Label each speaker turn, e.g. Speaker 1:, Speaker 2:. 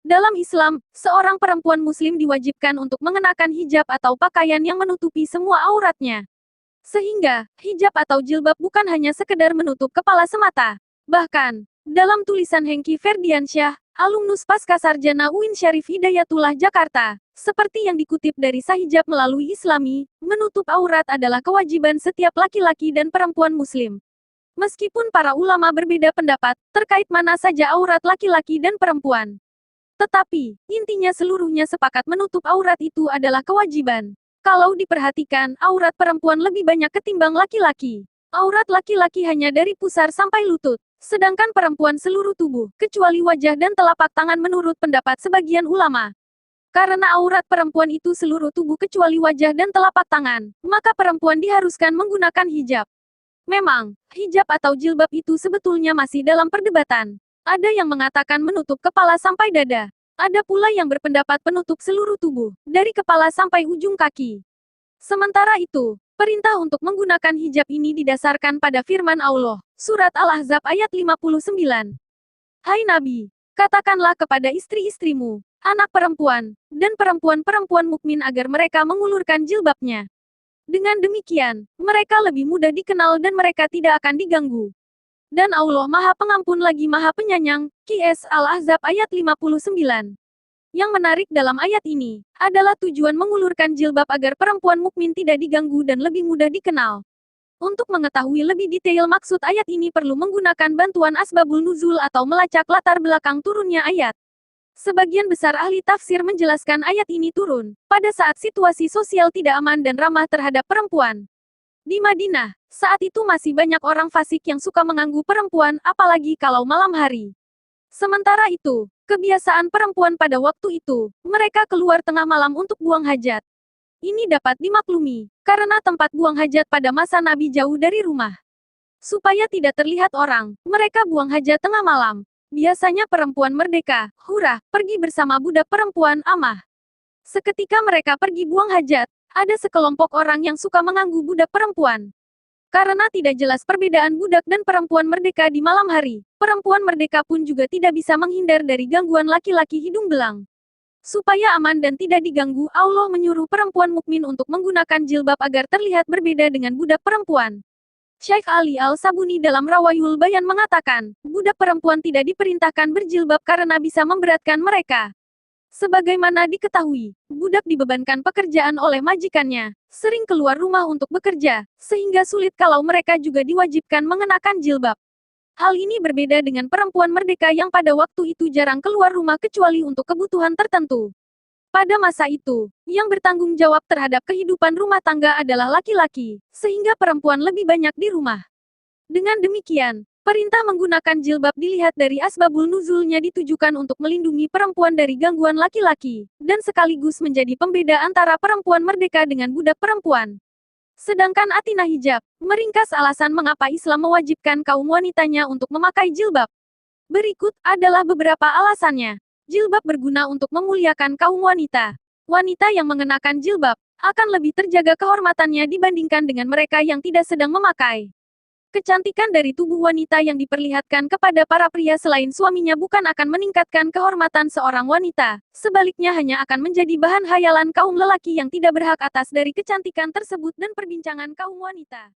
Speaker 1: Dalam Islam, seorang perempuan Muslim diwajibkan untuk mengenakan hijab atau pakaian yang menutupi semua auratnya. Sehingga, hijab atau jilbab bukan hanya sekedar menutup kepala semata. Bahkan, dalam tulisan Hengki Ferdiansyah, alumnus Pascasarjana UIN Syarif Hidayatullah Jakarta, seperti yang dikutip dari Sahijab melalui Islami, menutup aurat adalah kewajiban setiap laki-laki dan perempuan Muslim. Meskipun para ulama berbeda pendapat terkait mana saja aurat laki-laki dan perempuan. Tetapi, intinya seluruhnya sepakat menutup aurat itu adalah kewajiban. Kalau diperhatikan, aurat perempuan lebih banyak ketimbang laki-laki. Aurat laki-laki hanya dari pusar sampai lutut, sedangkan perempuan seluruh tubuh, kecuali wajah dan telapak tangan menurut pendapat sebagian ulama. Karena aurat perempuan itu seluruh tubuh kecuali wajah dan telapak tangan, maka perempuan diharuskan menggunakan hijab. Memang, hijab atau jilbab itu sebetulnya masih dalam perdebatan. Ada yang mengatakan menutup kepala sampai dada. Ada pula yang berpendapat penutup seluruh tubuh, dari kepala sampai ujung kaki. Sementara itu, perintah untuk menggunakan hijab ini didasarkan pada firman Allah, Surat Al-Ahzab ayat 59. Hai Nabi, katakanlah kepada istri-istrimu, anak perempuan, dan perempuan-perempuan mukmin agar mereka mengulurkan jilbabnya. Dengan demikian, mereka lebih mudah dikenal dan mereka tidak akan diganggu. Dan Allah Maha Pengampun lagi Maha Penyayang, Qs Al-Ahzab ayat 59. Yang menarik dalam ayat ini, adalah tujuan mengulurkan jilbab agar perempuan mukmin tidak diganggu dan lebih mudah dikenal. Untuk mengetahui lebih detail maksud ayat ini perlu menggunakan bantuan asbabul nuzul atau melacak latar belakang turunnya ayat. Sebagian besar ahli tafsir menjelaskan ayat ini turun, pada saat situasi sosial tidak aman dan ramah terhadap perempuan. Di Madinah, saat itu masih banyak orang fasik yang suka mengganggu perempuan, apalagi kalau malam hari. Sementara itu, kebiasaan perempuan pada waktu itu, mereka keluar tengah malam untuk buang hajat. Ini dapat dimaklumi, karena tempat buang hajat pada masa Nabi jauh dari rumah. Supaya tidak terlihat orang, mereka buang hajat tengah malam. Biasanya perempuan merdeka, hurah, pergi bersama budak perempuan, amah. Seketika mereka pergi buang hajat, ada sekelompok orang yang suka mengganggu budak perempuan. Karena tidak jelas perbedaan budak dan perempuan merdeka di malam hari, perempuan merdeka pun juga tidak bisa menghindar dari gangguan laki-laki hidung belang. Supaya aman dan tidak diganggu, Allah menyuruh perempuan mukmin untuk menggunakan jilbab agar terlihat berbeda dengan budak perempuan. Syekh Ali Al-Sabuni dalam Rawayul Bayan mengatakan, budak perempuan tidak diperintahkan berjilbab karena bisa memberatkan mereka. Sebagaimana diketahui, budak dibebankan pekerjaan oleh majikannya, sering keluar rumah untuk bekerja, sehingga sulit kalau mereka juga diwajibkan mengenakan jilbab. Hal ini berbeda dengan perempuan merdeka yang pada waktu itu jarang keluar rumah kecuali untuk kebutuhan tertentu. Pada masa itu, yang bertanggung jawab terhadap kehidupan rumah tangga adalah laki-laki, sehingga perempuan lebih banyak di rumah. Dengan demikian, perintah menggunakan jilbab dilihat dari asbabul nuzulnya ditujukan untuk melindungi perempuan dari gangguan laki-laki, dan sekaligus menjadi pembeda antara perempuan merdeka dengan budak perempuan. Sedangkan Atina Hijab, meringkas alasan mengapa Islam mewajibkan kaum wanitanya untuk memakai jilbab. Berikut adalah beberapa alasannya. Jilbab berguna untuk memuliakan kaum wanita. Wanita yang mengenakan jilbab, akan lebih terjaga kehormatannya dibandingkan dengan mereka yang tidak sedang memakai. Kecantikan dari tubuh wanita yang diperlihatkan kepada para pria selain suaminya bukan akan meningkatkan kehormatan seorang wanita, sebaliknya hanya akan menjadi bahan hayalan kaum lelaki yang tidak berhak atas dari kecantikan tersebut dan perbincangan kaum wanita.